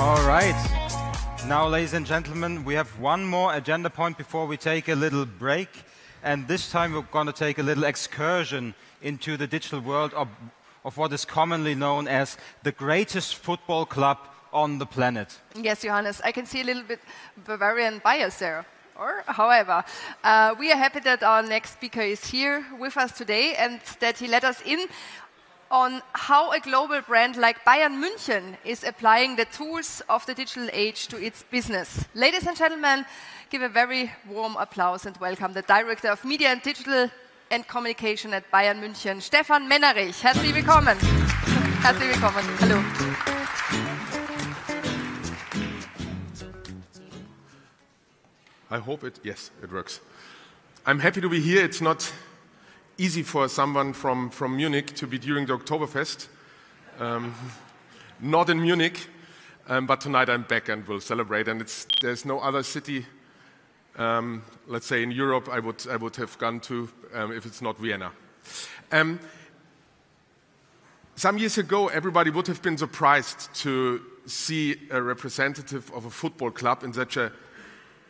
All right. Now, ladies and gentlemen, we have one more agenda point before we take a little break. And this time we're going to take a little excursion into the digital world of what is commonly known as the greatest football club on the planet. Yes, Johannes, I can see a little bit Bavarian bias there. However, we are happy that our next speaker is here with us today and that he let us in on how a global brand like Bayern Munich is applying the tools of the digital age to its business. Ladies and gentlemen, give a very warm applause and welcome the Director of Media and Digital and Communication at Bayern Munich, Stefan Mennerich. Herzlich willkommen. Herzlich willkommen. Hallo. I hope yes, it works. I'm happy to be here. It's not easy for someone from Munich to be during the Oktoberfest. Not in Munich, but tonight I'm back and we'll celebrate. And there's no other city, let's say in Europe, I would have gone to if it's not Vienna. Some years ago, everybody would have been surprised to see a representative of a football club in such a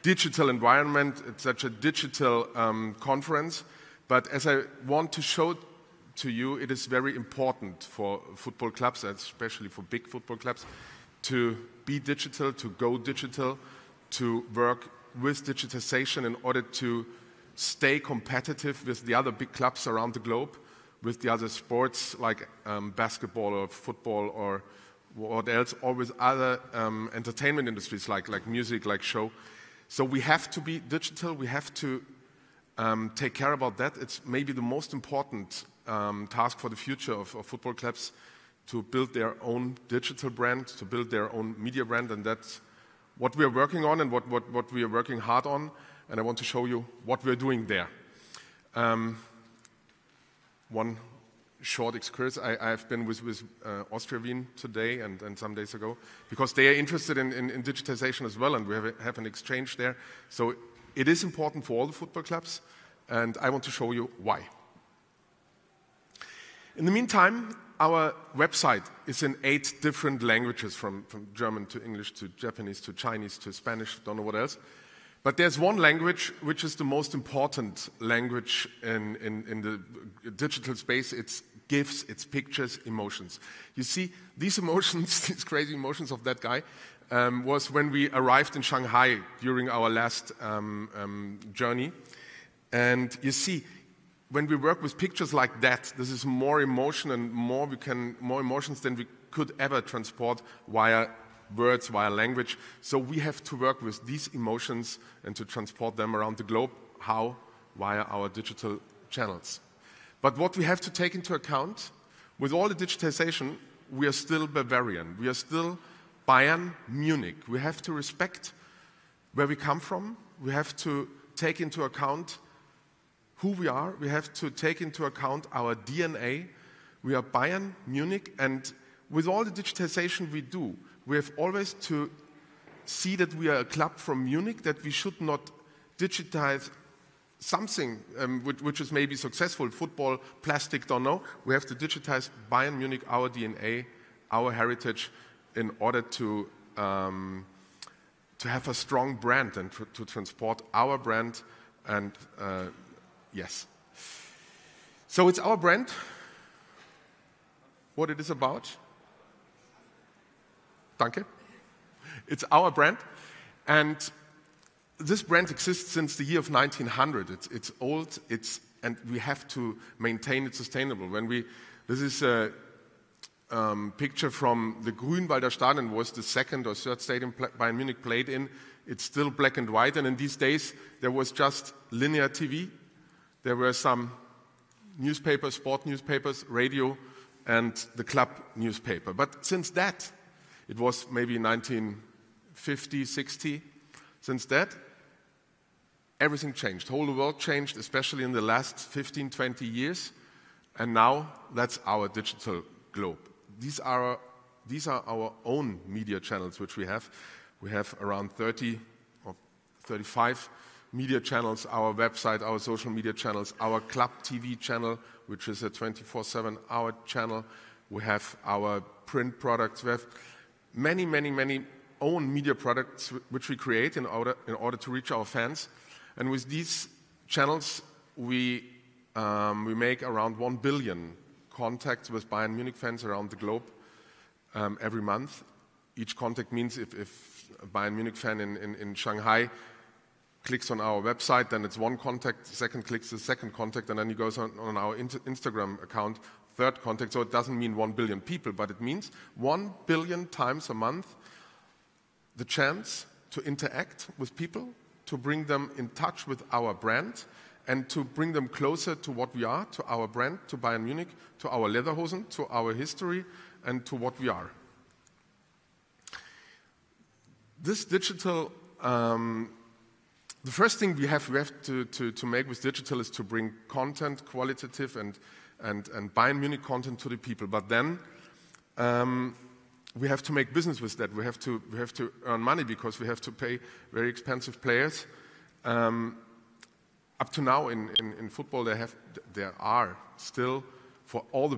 digital environment, it's such a digital conference. But as I want to show to you, it is very important for football clubs, especially for big football clubs, to be digital, to go digital, to work with digitization in order to stay competitive with the other big clubs around the globe, with the other sports like basketball or football or what else, or with other entertainment industries like music, like show. So we have to be digital, we have to take care about that. It's maybe the most important task for the future of football clubs, to build their own digital brand, to build their own media brand, and that's what we are working on and what we are working hard on, and I want to show you what we're doing there. One short excursus. I've been with Austria Wien today and some days ago, because they are interested in digitization as well, and we have an exchange there. So it is important for all the football clubs, and I want to show you why. In the meantime, our website is in 8 different languages, from German to English to Japanese to Chinese to Spanish, don't know what else. But there's one language which is the most important language in the digital space. It's GIFs, it's pictures, emotions. You see, these emotions, these crazy emotions of that guy, was when we arrived in Shanghai during our last journey. And you see, when we work with pictures like that, this is more emotion and more emotions than we could ever transport via words, via language. So we have to work with these emotions and to transport them around the globe. How? Via our digital channels. But what we have to take into account, with all the digitization, we are still Bavarian. We are still Bayern Munich. We have to respect where we come from. We have to take into account who we are. We have to take into account our DNA. We are Bayern Munich, and with all the digitization we do, we have always to see that we are a club from Munich, that we should not digitize something which is maybe successful, football, plastic, don't know. We have to digitize Bayern Munich, our DNA, our heritage, in order to have a strong brand and to transport our brand. And yes. So it's our brand, what it is about. Danke. It's our brand, and this brand exists since the year of 1900. It's old, and we have to maintain it sustainable. This is a picture from the Grünwalder Stadion, was the second or third stadium Bayern Munich played in. It's still black and white, and in these days there was just linear TV. There were some newspapers, sport newspapers, radio, and the club newspaper. But since that, it was maybe 1950, 60. Since that, everything changed. The whole world changed, especially in the last 15, 20 years. And now, that's our digital globe. These are our own media channels, which we have. We have around 30 or 35 media channels, our website, our social media channels, our club TV channel, which is a 24/7 hour channel. We have our print products. We have many own media products which we create in order to reach our fans. And with these channels, we make around 1 billion contacts with Bayern Munich fans around the globe every month. Each contact means if a Bayern Munich fan in Shanghai clicks on our website, then it's one contact, second clicks the second contact, and then he goes on our Instagram account, third contact. So it doesn't mean 1 billion people, but it means 1 billion times a month the chance to interact with people, to bring them in touch with our brand, and to bring them closer to what we are, to our brand, to Bayern Munich, to our Lederhosen, to our history, and to what we are. This digital, the first thing we have to make with digital is to bring content, qualitative and Bayern Munich content to the people. But then we have to make business with that. We have to earn money because we have to pay very expensive players. Up to now in football, there are still for all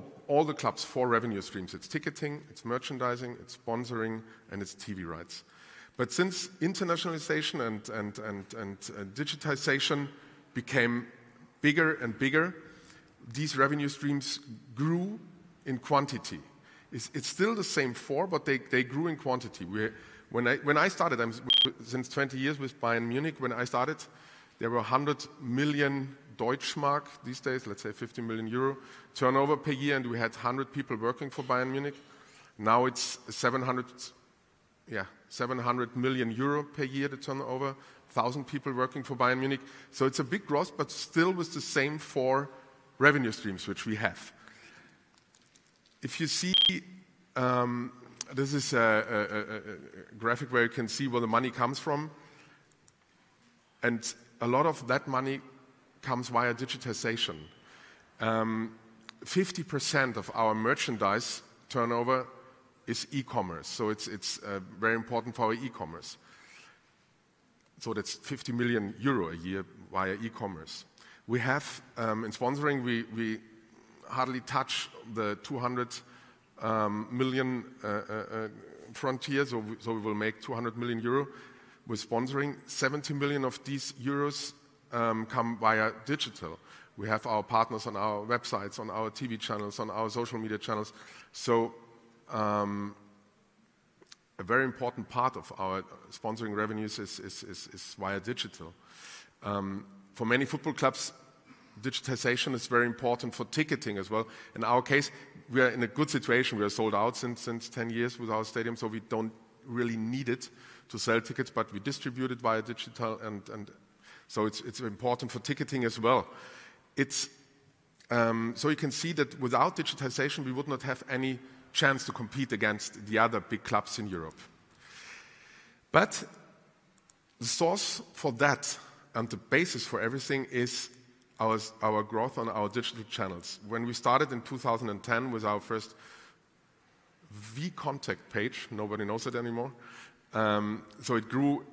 the clubs 4 revenue streams. It's ticketing, it's merchandising, it's sponsoring, and it's TV rights. But since internationalization and digitization became bigger and bigger, these revenue streams grew in quantity. It's still the same 4, but they grew in quantity. When I started, I'm since 20 years with Bayern Munich. When I started, there were 100 million Deutschmark these days, let's say 50 million euro turnover per year, and we had 100 people working for Bayern Munich. Now it's 700 million euro per year, the turnover, 1,000 people working for Bayern Munich. So it's a big growth, but still with the same 4 revenue streams which we have. If you see, this is a graphic where you can see where the money comes from. And a lot of that money comes via digitization. 50% of our merchandise turnover is e-commerce, so it's very important for our e-commerce. So that's 50 million euro a year via e-commerce. We have, in sponsoring, we hardly touch the 200 million frontier, so we will make 200 million euro with sponsoring. 70 million of these euros come via digital. We have our partners on our websites, on our TV channels, on our social media channels. So a very important part of our sponsoring revenues is via digital. For many football clubs, digitization is very important for ticketing as well. In our case, we are in a good situation. We are sold out since 10 years with our stadium, so we don't really need it to sell tickets, but we distribute it via digital, and so it's important for ticketing as well. So you can see that without digitization, we would not have any chance to compete against the other big clubs in Europe. But the source for that and the basis for everything is our growth on our digital channels. When we started in 2010 with our first V-Contact page, nobody knows it anymore, so it grew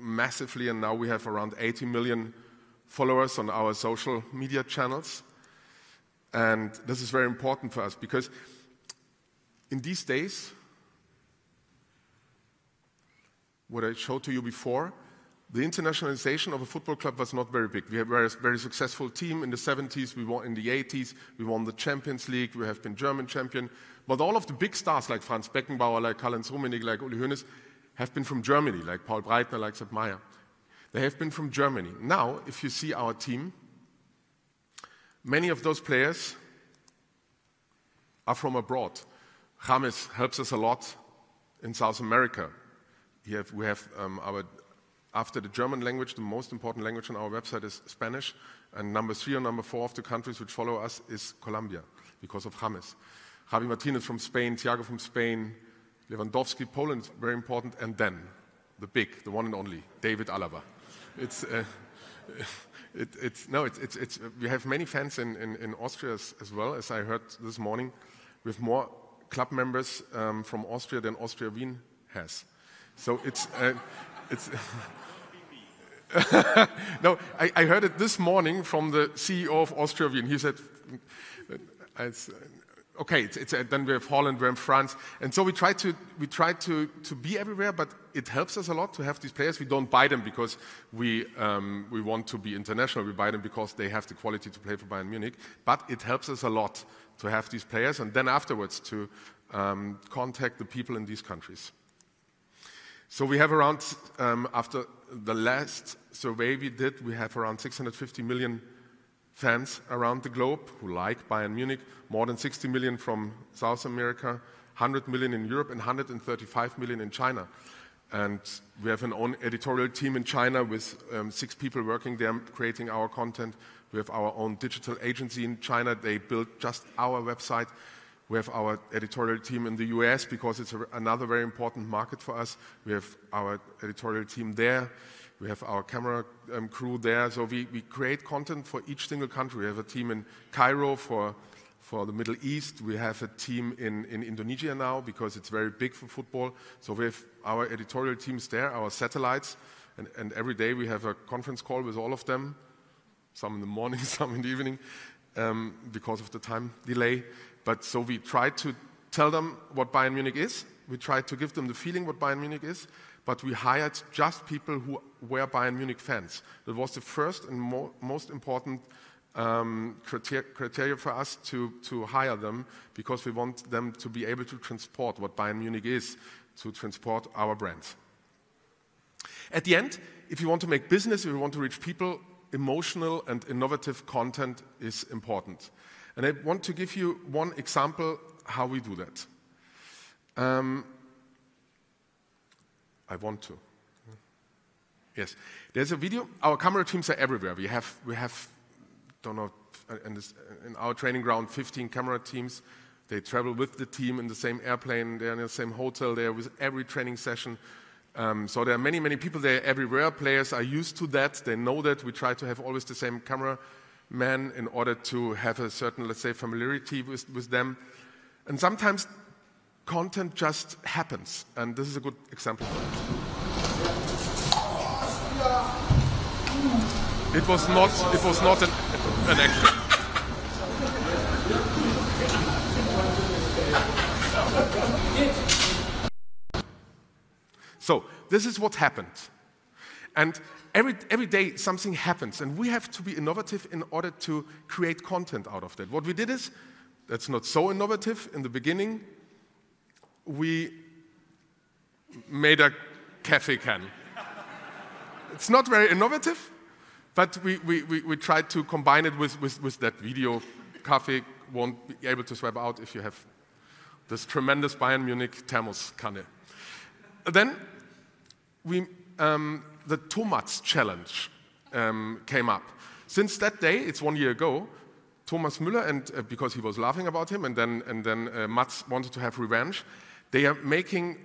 massively, and now we have around 80 million followers on our social media channels. And this is very important for us because in these days, what I showed to you before, the internationalization of a football club was not very big. We have a very successful team in the 70s, we won in the 80s, we won the Champions League, we have been German champion. But all of the big stars like Franz Beckenbauer, like Karl-Heinz Rummenigge, like Uli Hoeneß, have been from Germany, like Paul Breitner, like Sepp Maier. They have been from Germany. Now, if you see our team, many of those players are from abroad. James helps us a lot in South America. We have after the German language, the most important language on our website is Spanish, and number 3 or number 4 of the countries which follow us is Colombia, because of James. Javi Martinez from Spain, Thiago from Spain, Lewandowski, Poland is very important, and then the one and only, David Alaba. We have many fans in Austria as well, as I heard this morning. We have more club members from Austria than Austria Wien has. So it's no, I heard it this morning from the CEO of Austria Wien. He said, okay, then we have Holland, we have France, and so we try to be everywhere. But it helps us a lot to have these players. We don't buy them because we want to be international. We buy them because they have the quality to play for Bayern Munich. But it helps us a lot to have these players, and then afterwards to contact the people in these countries. So we have around, after the last survey we did, we have around 650 million fans around the globe who like Bayern Munich, more than 60 million from South America, 100 million in Europe, and 135 million in China. And we have an own editorial team in China with 6 people working there creating our content. We have our own digital agency in China. They built just our website. We have our editorial team in the US because it's another very important market for us. We have our editorial team there. We have our camera crew there. So we create content for each single country. We have a team in Cairo for the Middle East. We have a team in Indonesia now because it's very big for football. So we have our editorial teams there, our satellites. And every day we have a conference call with all of them. Some in the morning, some in the evening, because of the time delay. But so we try to tell them what Bayern Munich is. We try to give them the feeling what Bayern Munich is. But we hired just people who were Bayern Munich fans. That was the first and most important criteria for us to hire them, because we want them to be able to transport what Bayern Munich is, to transport our brand. At the end, if you want to make business, if you want to reach people, emotional and innovative content is important. And I want to give you one example how we do that. I want to. Yes, there's a video. Our camera teams are everywhere. We have, don't know, in our training ground, 15 camera teams. They travel with the team in the same airplane. They're in the same hotel there with every training session. So there are many, many people there everywhere. Players are used to that. They know that. We try to have always the same cameraman in order to have a certain, let's say, familiarity with them. And sometimes content just happens, and this is a good example for it. It was not an action. So this is what happened, and every day something happens, and we have to be innovative in order to create content out of that. What we did is, that's not so innovative in the beginning. We made a cafe can. It's not very innovative, but we tried to combine it with that video. Cafe won't be able to swipe out if you have this tremendous Bayern Munich Thermoskanne. Then the Thomas challenge came up. Since that day, it's 1 year ago, Thomas Müller, and because he was laughing about him, and then Mats wanted to have revenge. They are making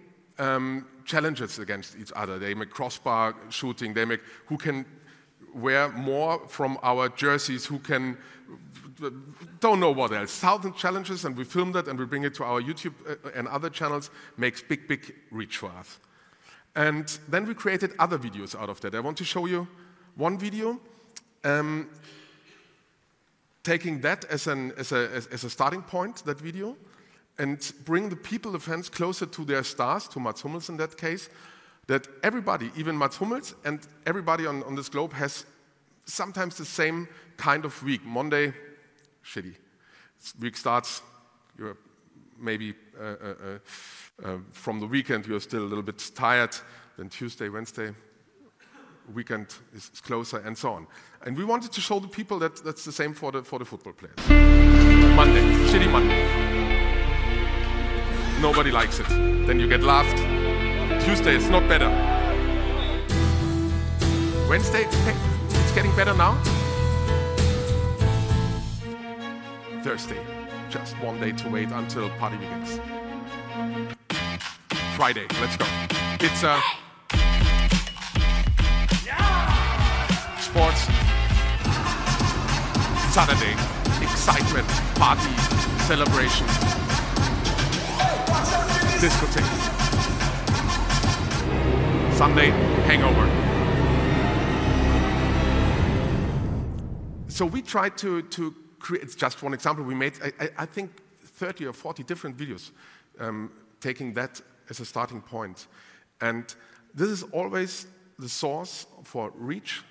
challenges against each other. They make crossbar shooting. They make who can wear more from our jerseys, who can, don't know what else. 1,000 challenges, and we film that and we bring it to our YouTube and other channels. Makes big reach for us. And then we created other videos out of that. I want to show you one video, taking that as a starting point, that video, and bring the people, the fans, closer to their stars, to Mats Hummels in that case, that everybody, even Mats Hummels and everybody on this globe, has sometimes the same kind of week. Monday, shitty. Week starts, you're maybe from the weekend you're still a little bit tired, then Tuesday, Wednesday, weekend is closer, and so on. And we wanted to show the people that that's the same for the football players. Monday, shitty Monday. Nobody likes it. Then you get laughed. Tuesday, it's not better. Wednesday, it's getting better now. Thursday, just 1 day to wait until party begins. Friday, let's go. It's sports. Saturday, excitement, party, celebration. Discotheque. Sunday, hangover. So we tried to create, it's just one example, we made, I think, 30 or 40 different videos, taking that as a starting point. And this is always the source for reach,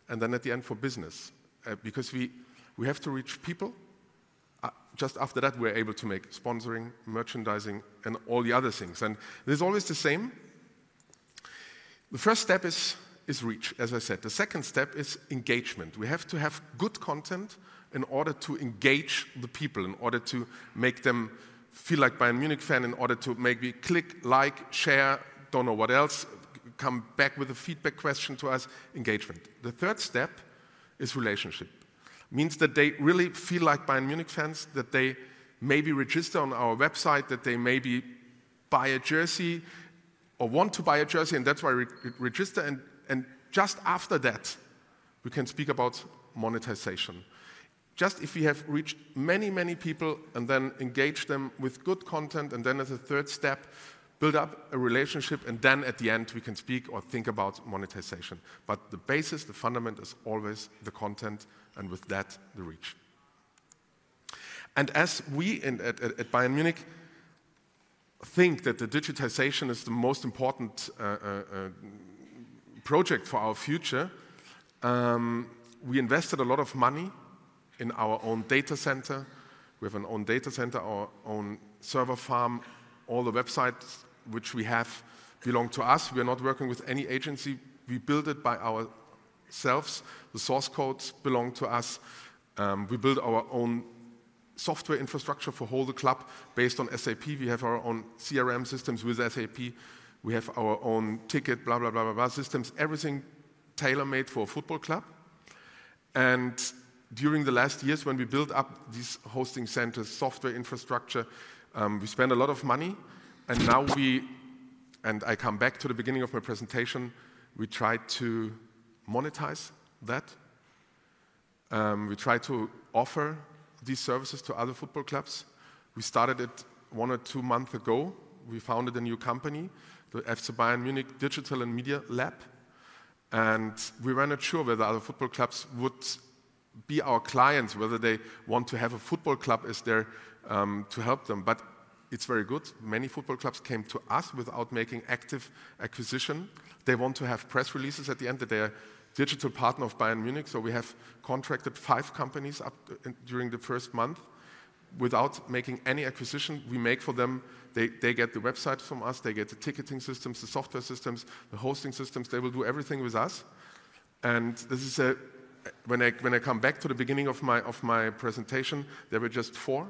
and then at the end for business, because we have to reach people. Just after that, we're able to make sponsoring, merchandising, and all the other things. And it is always the same. The first step is reach, as I said. The second step is engagement. We have to have good content in order to engage the people, in order to make them feel like Bayern Munich fan, in order to maybe click, like, share, don't know what else, come back with a feedback question to us, engagement. The third step is relationship. Means that they really feel like Bayern Munich fans, that they maybe register on our website, that they maybe buy a jersey or want to buy a jersey, and that's why we register. And just after that, we can speak about monetization. Just if we have reached many, many people and then engage them with good content, and then as a third step, build up a relationship, and then at the end we can speak or think about monetization. But the basis, the fundament is always the content, and with that, the reach. And as we at Bayern Munich think that the digitization is the most important project for our future, we invested a lot of money in our own data center. We have an own data center, our own server farm. All the websites which we have belong to us. We are not working with any agency. We build it by ourselves. The source codes belong to us. We build our own software infrastructure for whole the club based on SAP. We have our own CRM systems with SAP. We have our own ticket, blah, blah, blah, blah, blah systems. Everything tailor-made for a football club. And during the last years, when we built up these hosting centers, software infrastructure, we spent a lot of money. And now and I come back to the beginning of my presentation, we try to monetize that. We try to offer these services to other football clubs. We started it 1 or 2 months ago. We founded a new company, the FC Bayern Munich Digital and Media Lab. And we were not sure whether other football clubs would be our clients, whether they want to have a football club as their to help them. But it's very good. Many football clubs came to us without making active acquisition. They want to have press releases at the end that they are digital partner of Bayern Munich. So we have contracted 5 companies during the first month without making any acquisition. We make for them, they get the website from us, they get the ticketing systems, the software systems, the hosting systems. They will do everything with us. And this is when I come back to the beginning of my presentation, there were just 4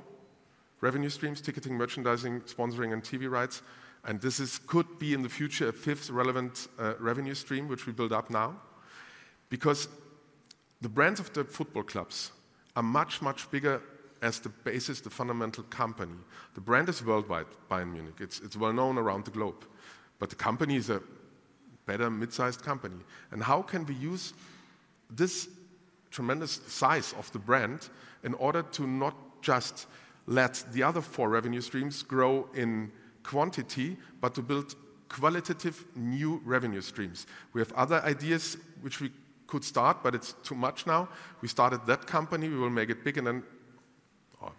revenue streams: ticketing, merchandising, sponsoring, and TV rights. And this could be in the future a 5th relevant revenue stream, which we build up now. Because the brands of the football clubs are much, much bigger as the basis, the fundamental company. The brand is worldwide, Bayern Munich. It's well known around the globe. But the company is a better mid-sized company. And how can we use this tremendous size of the brand in order to not just let the other 4 revenue streams grow in quantity, but to build qualitative new revenue streams? We have other ideas which we could start, but it's too much now. We started that company, we will make it big, and then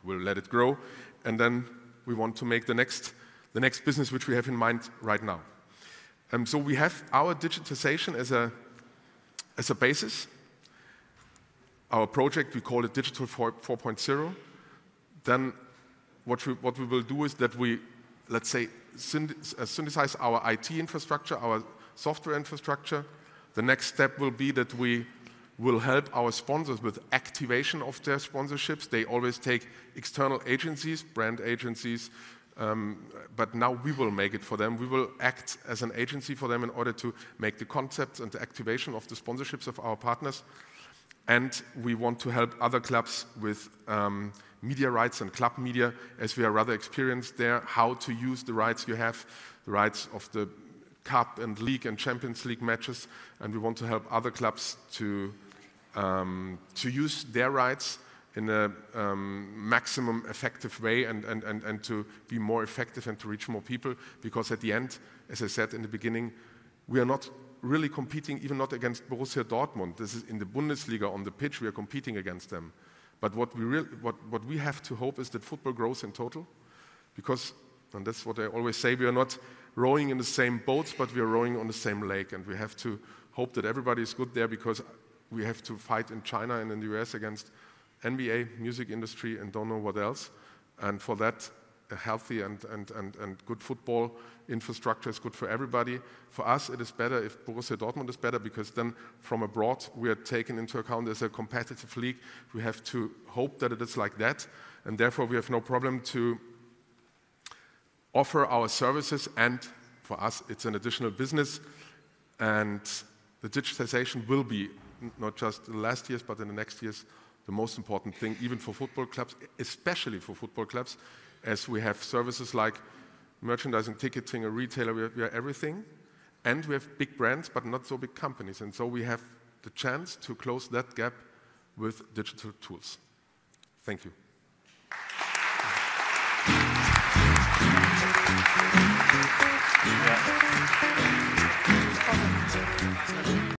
we'll let it grow, and then we want to make the next business which we have in mind right now. So we have our digitization as a basis. Our project, we call it Digital 4.0. Then what we will do is that we, let's say, synthesize our IT infrastructure, our software infrastructure. The next step will be that we will help our sponsors with activation of their sponsorships. They always take external agencies, brand agencies, but now we will make it for them. We will act as an agency for them in order to make the concepts and the activation of the sponsorships of our partners. And we want to help other clubs with media rights and club media, as we are rather experienced there, how to use the rights you have, the rights of the Cup and League and Champions League matches, and we want to help other clubs to use their rights in a maximum effective way and to be more effective and to reach more people, because at the end, as I said in the beginning, we are not really competing, even not against Borussia Dortmund. This is in the Bundesliga on the pitch, we are competing against them. But what we have to hope is that football grows in total, because, and that's what I always say, we are not rowing in the same boats, but we are rowing on the same lake, and we have to hope that everybody is good there, because we have to fight in China and in the US against NBA, music industry, and don't know what else. And for that, a healthy and good football infrastructure is good for everybody. For us, it is better if Borussia Dortmund is better, because then from abroad we are taken into account as a competitive league. We have to hope that it is like that, and therefore we have no problem to offer our services, and for us it's an additional business, and the digitization will be not just the last years but in the next years the most important thing, even for football clubs, especially for football clubs, as we have services like merchandising, ticketing, a retailer, we are everything, and we have big brands but not so big companies, and so we have the chance to close that gap with digital tools. Thank you. Yeah.